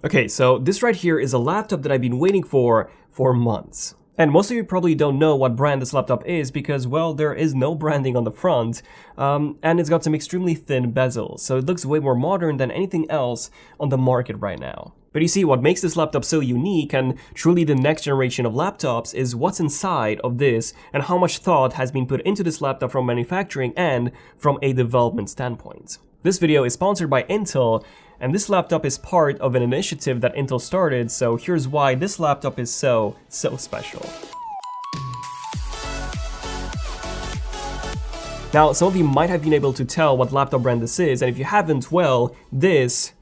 Okay, so this right here is a laptop that I've been waiting for months. And most of you probably don't know what brand this laptop is because, well, there is no branding on the front, and it's got some extremely thin bezels, so it looks way more modern than anything else on the market right now. But you see, what makes this laptop so unique and truly the next generation of laptops is what's inside of this and how much thought has been put into this laptop from manufacturing and from a development standpoint. This video is sponsored by Intel, and this laptop is part of an initiative that Intel started, so here's why this laptop is so special. Now, some of you might have been able to tell what laptop brand this is, and if you haven't, well, this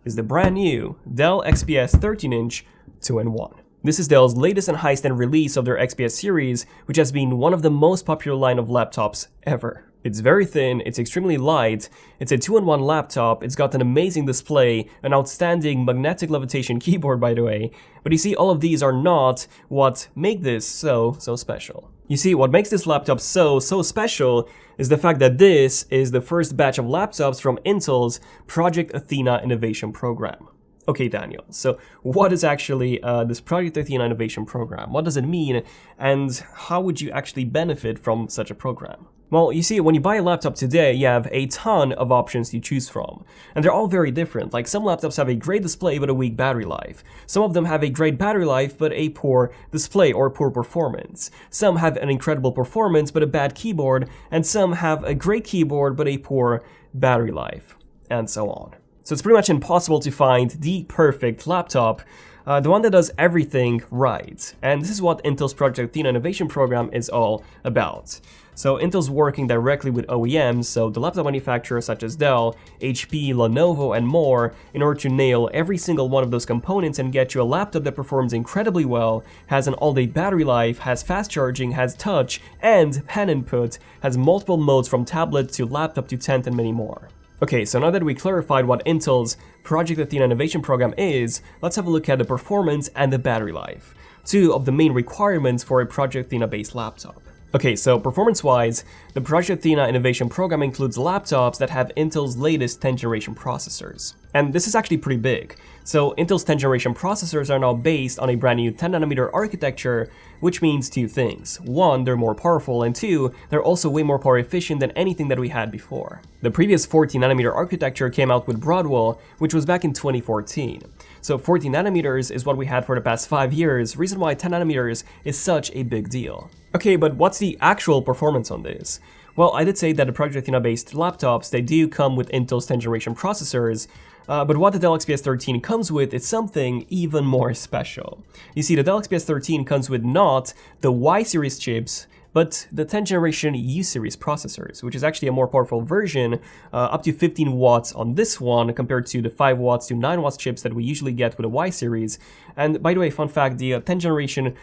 is the brand new Dell XPS 13-inch 2-in-1. This is Dell's latest and highest-end release of their XPS series, which has been one of the most popular line of laptops ever. It's very thin, it's extremely light, it's a 2-in-1 laptop, it's got an amazing display, an outstanding magnetic levitation keyboard by the way, but you see, all of these are not what make this so special. You see, what makes this laptop so special is the fact that this is the first batch of laptops from Intel's Project Athena innovation program. Okay, Daniel, so what is actually this Project Athena innovation program? What does it mean, and how would you actually benefit from such a program? Well, you see, when you buy a laptop today, you have a ton of options to choose from, and they're all very different. Like, some laptops have a great display but a weak battery life. Some of them have a great battery life but a poor display or poor performance. Some have an incredible performance but a bad keyboard, and some have a great keyboard but a poor battery life, and so on. So it's pretty much impossible to find the perfect laptop, the one that does everything right. And this is what Intel's Project Athena innovation program is all about. So Intel's working directly with OEMs, so the laptop manufacturers such as Dell, HP, Lenovo, and more, in order to nail every single one of those components and get you a laptop that performs incredibly well, has an all-day battery life, has fast charging, has touch, and pen input, has multiple modes from tablet to laptop to tent, and many more. Okay, so now that we clarified what Intel's Project Athena innovation program is, let's have a look at the performance and the battery life, two of the main requirements for a Project Athena-based laptop. Okay, so performance-wise, the Project Athena innovation program includes laptops that have Intel's latest 10th generation processors. And this is actually pretty big. So Intel's 10th generation processors are now based on a brand new 10nm architecture, which means two things. One, they're more powerful, and two, they're also way more power efficient than anything that we had before. The previous 14nm architecture came out with Broadwell, which was back in 2014. So 14nm is what we had for the past 5 years, reason why 10nm is such a big deal. Okay, but what's the actual performance on this? Well, I did say that the Project Athena-based laptops, they do come with Intel's 10th generation processors, but what the Dell XPS 13 comes with is something even more special. You see, the Dell XPS 13 comes with not the Y-series chips, but the 10th generation U-series processors, which is actually a more powerful version, up to 15 watts on this one compared to the 5 watts to 9 watts chips that we usually get with a Y-series. And by the way, fun fact, the 10th generation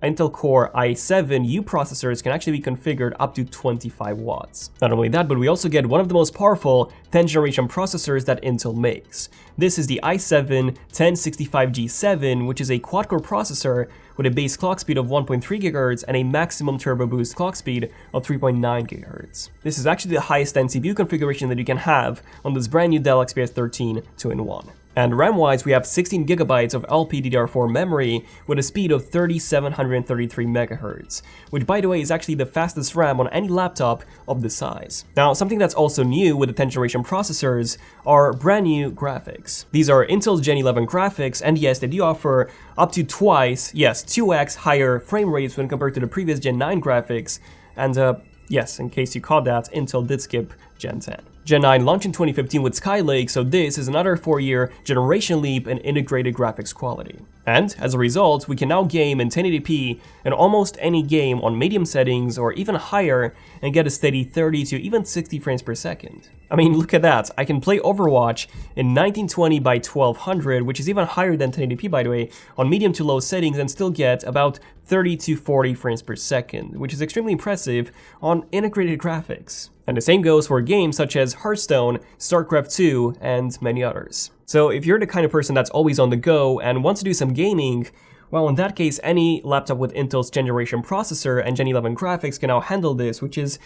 Intel Core i7 U processors can actually be configured up to 25 watts. Not only that, but we also get one of the most powerful 10th generation processors that Intel makes. This is the i7-1065G7, which is a quad-core processor with a base clock speed of 1.3 GHz and a maximum turbo boost clock speed of 3.9 GHz. This is actually the highest end CPU configuration that you can have on this brand new Dell XPS 13 2-in-1. And RAM-wise, we have 16 GB of LPDDR4 memory with a speed of 3733 MHz, which by the way is actually the fastest RAM on any laptop of this size. Now, something that's also new with the 10th generation processors are brand new graphics. These are Intel's Gen 11 graphics, and yes, they do offer up to twice, yes, 2x higher frame rates when compared to the previous Gen 9 graphics, and yes, in case you caught that, Intel did skip Gen 10. Gen 9 launched in 2015 with Skylake, so this is another 4-year generation leap in integrated graphics quality. And as a result, we can now game in 1080p in almost any game on medium settings or even higher and get a steady 30 to even 60 frames per second. I mean, look at that. I can play Overwatch in 1920 by 1200, which is even higher than 1080p by the way, on medium to low settings and still get about 30 to 40 frames per second, which is extremely impressive on integrated graphics. And the same goes for games such as Hearthstone, StarCraft 2, and many others. So if you're the kind of person that's always on the go and wants to do some gaming, well, in that case, any laptop with Intel's Gen generation processor and Gen 11 graphics can now handle this, which is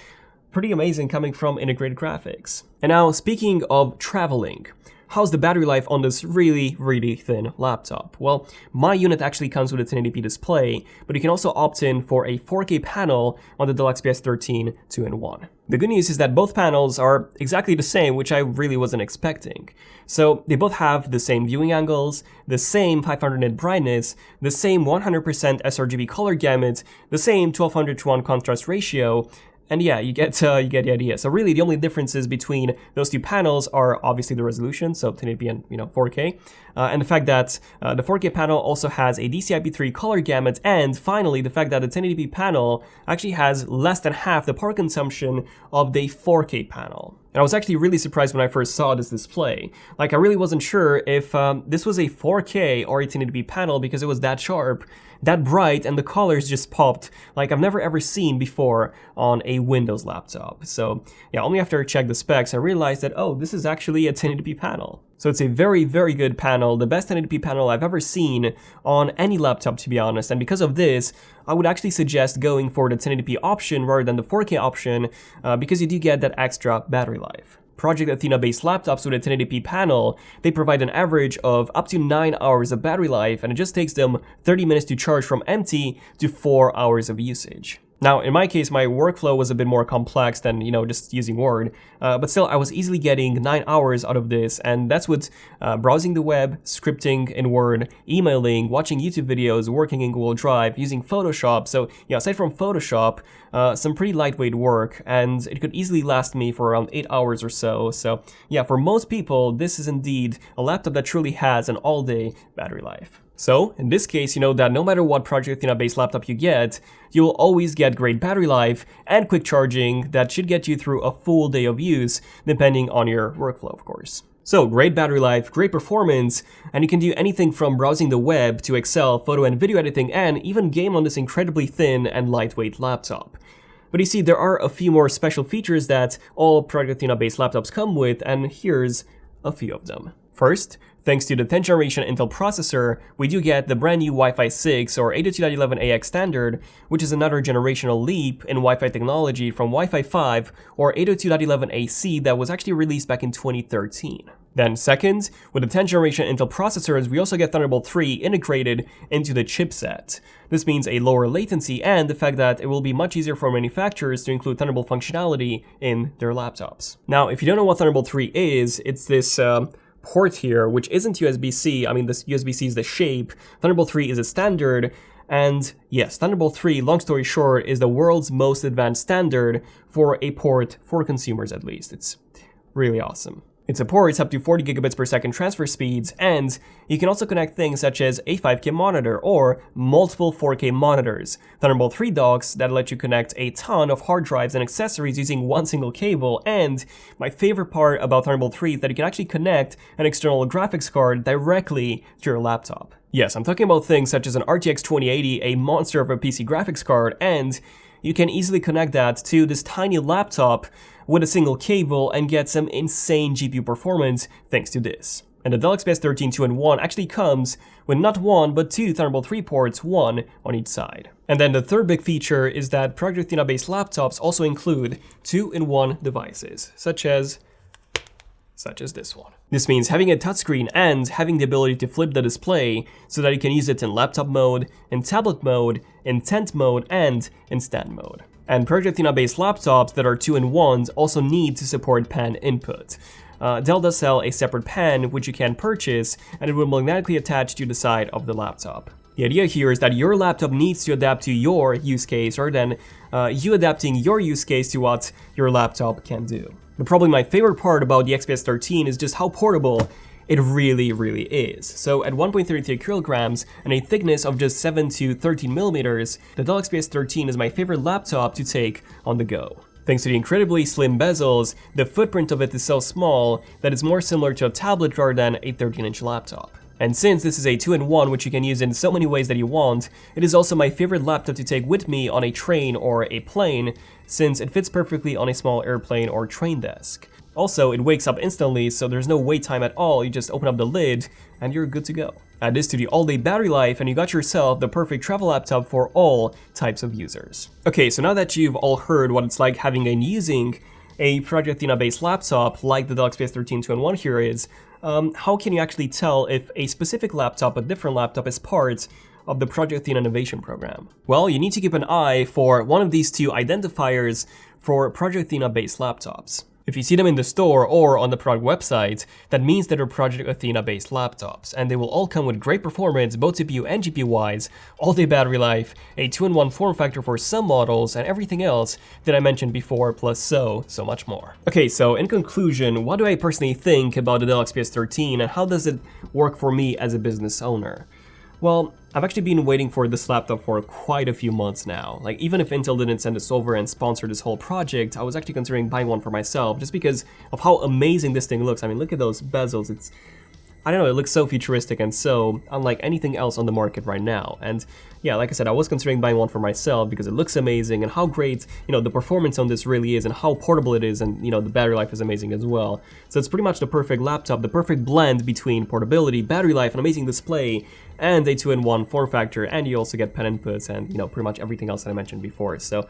pretty amazing coming from integrated graphics. And now, speaking of traveling, how's the battery life on this really thin laptop? Well, my unit actually comes with a 1080p display, but you can also opt in for a 4K panel on the Dell XPS 13 2-in-1. The good news is that both panels are exactly the same, which I really wasn't expecting. So they both have the same viewing angles, the same 500 nit brightness, the same 100% sRGB color gamut, the same 1200:1 contrast ratio, and yeah, you get the idea. So really, the only differences between those two panels are obviously the resolution, so 1080p and 4K, and the fact that the 4K panel also has a DCI-P3 color gamut, and finally, the fact that the 1080p panel actually has less than half the power consumption of the 4K panel. And I was actually really surprised when I first saw this display. Like, I really wasn't sure if this was a 4K or a 1080p panel because it was that sharp, that bright, and the colors just popped like I've never ever seen before on a Windows laptop. So yeah, only after I checked the specs, I realized that, oh, this is actually a 1080p panel. So it's a very good panel, the best 1080p panel I've ever seen on any laptop, to be honest. And because of this, I would actually suggest going for the 1080p option rather than the 4K option because you do get that extra battery life. Project Athena based laptops with a 1080p panel, they provide an average of up to 9 hours of battery life, and it just takes them 30 minutes to charge from empty to 4 hours of usage. Now, in my case, my workflow was a bit more complex than, just using Word, but still, I was easily getting 9 hours out of this, and that's with browsing the web, scripting in Word, emailing, watching YouTube videos, working in Google Drive, using Photoshop. So, yeah, aside from Photoshop, some pretty lightweight work, and it could easily last me for around 8 hours or so. So, yeah, for most people, this is indeed a laptop that truly has an all-day battery life. So, in this case, you know that no matter what Project Athena-based laptop you get, you will always get great battery life and quick charging that should get you through a full day of use, depending on your workflow, of course. So, great battery life, great performance, and you can do anything from browsing the web to Excel, photo and video editing, and even game on this incredibly thin and lightweight laptop. But you see, there are a few more special features that all Project Athena-based laptops come with, and here's a few of them. First, thanks to the 10th generation Intel processor, we do get the brand new Wi-Fi 6 or 802.11ax standard, which is another generational leap in Wi-Fi technology from Wi-Fi 5 or 802.11ac that was actually released back in 2013. Then second, with the 10th generation Intel processors, we also get Thunderbolt 3 integrated into the chipset. This means a lower latency and the fact that it will be much easier for manufacturers to include Thunderbolt functionality in their laptops. Now, if you don't know what Thunderbolt 3 is, it's this port here, which isn't USB-C. I mean, this USB-C is the shape. Thunderbolt 3 is a standard. And yes, Thunderbolt 3, long story short, is the world's most advanced standard for a port for consumers, at least. It's really awesome. It supports up to 40 gigabits per second transfer speeds, and you can also connect things such as a 5K monitor or multiple 4K monitors, Thunderbolt 3 docks that let you connect a ton of hard drives and accessories using one single cable, and my favorite part about Thunderbolt 3 is that you can actually connect an external graphics card directly to your laptop. Yes, I'm talking about things such as an RTX 2080, a monster of a PC graphics card, and you can easily connect that to this tiny laptop with a single cable and get some insane GPU performance thanks to this. And the Dell XPS 13 2-in-1 actually comes with not one, but two Thunderbolt 3 ports, one on each side. And then the third big feature is that Project Athena-based laptops also include 2-in-1 devices, such as this one. This means having a touchscreen and having the ability to flip the display so that you can use it in laptop mode, in tablet mode, in tent mode, and in stand mode. And Project Athena-based laptops that are 2-in-1s also need to support pan input. Dell does sell a separate pan which you can purchase, and it will magnetically attach to the side of the laptop. The idea here is that your laptop needs to adapt to your use case rather than you adapting your use case to what your laptop can do. But probably my favorite part about the XPS 13 is just how portable it really is. So at 1.33 kilograms and a thickness of just 7 to 13 millimeters, the Dell XPS 13 is my favorite laptop to take on the go. Thanks to the incredibly slim bezels, the footprint of it is so small that it's more similar to a tablet rather than a 13-inch laptop. And since this is a 2-in-1 which you can use in so many ways that you want, it is also my favorite laptop to take with me on a train or a plane, since it fits perfectly on a small airplane or train desk. Also, it wakes up instantly, so there's no wait time at all. You just open up the lid and you're good to go. Add this to the all-day battery life and you got yourself the perfect travel laptop for all types of users. Okay, so now that you've all heard what it's like having and using a Project Athena based laptop like the Dell XPS 13 2-in-1 here is, how can you actually tell if a specific laptop, a different laptop, is part of the Project Athena innovation program? Well, you need to keep an eye for one of these two identifiers for Project Athena based laptops. If you see them in the store or on the product website, that means that they're Project Athena based laptops, and they will all come with great performance, both CPU and GPU wise, all-day battery life, a 2-in-1 form factor for some models, and everything else that I mentioned before, plus so much more. Okay, so in conclusion, what do I personally think about the Dell XPS 13 and how does it work for me as a business owner? Well, I've actually been waiting for this laptop for quite a few months now. Like, even if Intel didn't send us over and sponsor this whole project, I was actually considering buying one for myself just because of how amazing this thing looks. I mean, look at those bezels. I don't know, it looks so futuristic and so unlike anything else on the market right now. And yeah, like I said, I was considering buying one for myself because it looks amazing and how great, the performance on this really is and how portable it is, and the battery life is amazing as well. So it's pretty much the perfect laptop, the perfect blend between portability, battery life, an amazing display, and a 2-in-1 form factor, and you also get pen inputs and pretty much everything else that I mentioned before. So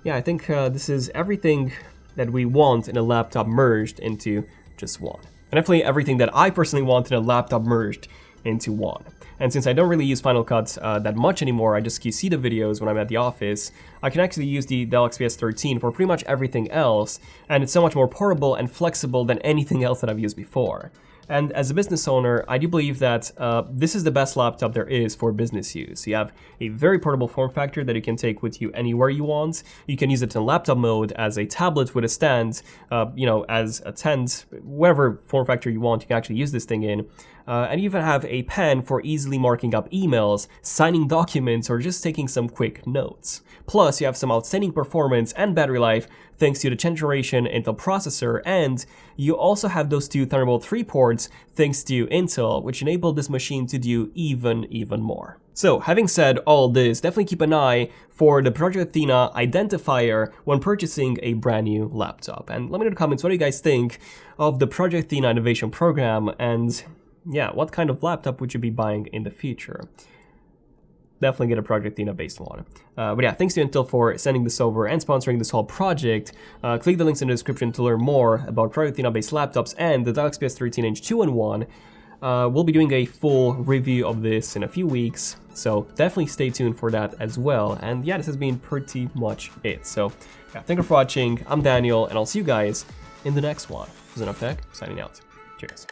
yeah, I think this is everything that we want in a laptop merged into just one. And definitely everything that I personally want in a laptop merged into one. And since I don't really use Final Cut that much anymore, I just see the videos when I'm at the office, I can actually use the Dell XPS 13 for pretty much everything else, and it's so much more portable and flexible than anything else that I've used before. And as a business owner, I do believe that this is the best laptop there is for business use. You have a very portable form factor that you can take with you anywhere you want. You can use it in laptop mode, as a tablet with a stand, as a tent, whatever form factor you want, you can actually use this thing in. And you even have a pen for easily marking up emails, signing documents, or just taking some quick notes. Plus, you have some outstanding performance and battery life thanks to the 10th generation Intel processor, and you also have those two Thunderbolt 3 ports thanks to Intel, which enable this machine to do even more. So, having said all this, definitely keep an eye for the Project Athena identifier when purchasing a brand new laptop. And let me know in the comments what do you guys think of the Project Athena innovation program, and yeah, what kind of laptop would you be buying in the future? Definitely get a Project Athena based one. But yeah, thanks to Intel for sending this over and sponsoring this whole project. Click the links in the description to learn more about Project Athena based laptops and the Dell XPS 13-inch 2-in-1. We'll be doing a full review of this in a few weeks, so definitely stay tuned for that as well. And yeah, this has been pretty much it. So yeah, thank you for watching. I'm Daniel, and I'll see you guys in the next one. ZONEofTECH signing out. Cheers.